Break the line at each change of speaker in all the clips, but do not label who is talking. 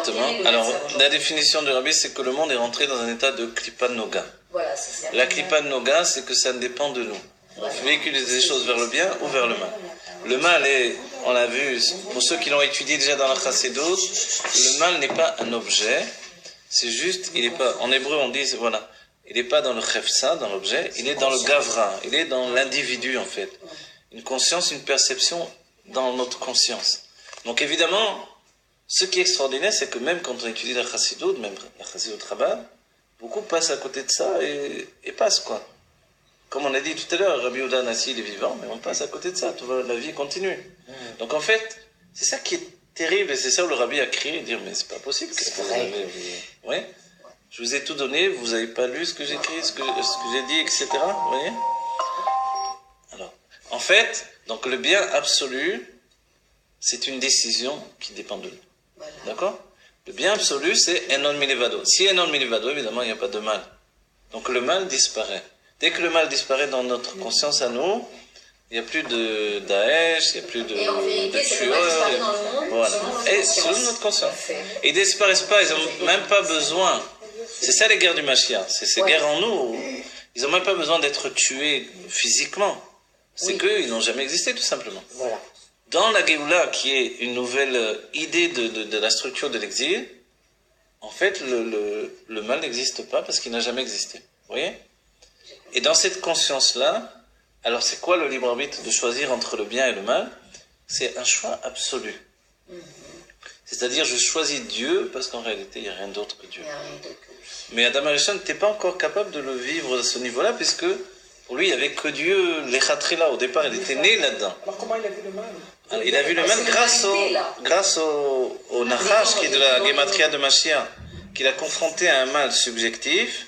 Exactement. Alors, la définition de Rabbi, c'est que le monde est rentré dans un état de Klipa Noga.
Voilà, c'est
La Klipa Noga, c'est que ça ne dépend de nous. On véhicule des choses vers le bien ou vers le mal. Le mal est, on l'a vu, pour ceux qui l'ont étudié déjà dans la Chassidut, le mal n'est pas un objet, c'est juste, il n'est pas, en hébreu on dit, voilà, il n'est pas dans le chefsa, dans l'objet, il est dans le gavra, il est dans l'individu en fait. Une conscience, une perception dans notre conscience. Donc évidemment, ce qui est extraordinaire, c'est que même quand on étudie la Chassidut, même la Chassidut Rabbah, beaucoup passent à côté de ça et passent quoi. Comme on a dit tout à l'heure, Rabbi Yehuda Hanassi, il est vivant, mais on passe à côté de ça, la vie continue. Donc en fait, c'est ça qui est terrible, et c'est ça où le Rabbi a crié, dire mais c'est pas possible, qu'est-ce que vous avez... Oui, je vous ai tout donné, vous n'avez pas lu ce que j'ai écrit, ce que j'ai dit, etc. Vous voyez? Alors, en fait, donc le bien absolu, c'est une décision qui dépend de nous. Voilà. D'accord? Le bien absolu, c'est Enon Milevado. Si Enon Milevado, évidemment, il n'y a pas de mal. Donc le mal disparaît. Dès que le mal disparaît dans notre conscience à nous, il n'y a plus de Daesh, il n'y a plus de tueurs. Voilà. Et selon notre conscience. Et ils ne disparaissent pas, ils n'ont même pas besoin. C'est ça les guerres du Mashiach. C'est ces guerres en nous. Ils n'ont même pas besoin d'être tués physiquement. C'est qu'ils n'ont jamais existé, tout simplement.
Voilà.
Dans la Géoula, qui est une nouvelle idée de la structure de l'exil, en fait, le mal n'existe pas parce qu'il n'a jamais existé. Vous voyez? Et dans cette conscience-là, alors c'est quoi le libre arbitre de choisir entre le bien et le mal? C'est un choix absolu. C'est-à-dire, je choisis Dieu parce qu'en réalité, il n'y a rien d'autre que Dieu. Mais Adam Arishon n'était pas encore capable de le vivre à ce niveau-là, puisque pour lui, il n'y avait que Dieu, l'Echatrila. Au départ, il était né là-dedans.
Alors comment il a vu le mal?
Alors, il a vu le mal grâce au Nachash, qui est de la Gematria de Mashiach, qu'il a confronté à un mal subjectif,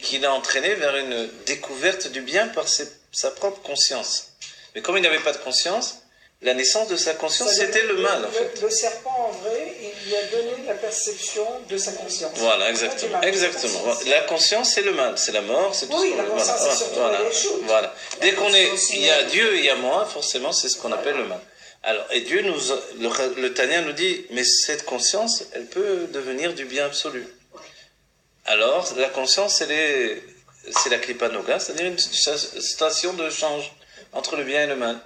qui l'a entraîné vers une découverte du bien par sa propre conscience. Mais comme il n'avait pas de conscience, la naissance de sa conscience, c'était le mal, en fait.
Le serpent, en vrai, il lui a donné la perception de sa conscience.
Voilà, exactement. Exactement. La conscience, c'est le mal, c'est la mort, c'est tout
ce qu'on... la conscience, c'est surtout
voilà. Dès qu'on est, il y a Dieu et il y a moi, forcément, c'est ce qu'on appelle le mal. Alors, et Dieu le Tanya nous dit, mais cette conscience, elle peut devenir du bien absolu. Alors, la conscience, c'est la Klipa Noga, c'est-à-dire une station de change entre le bien et le mal.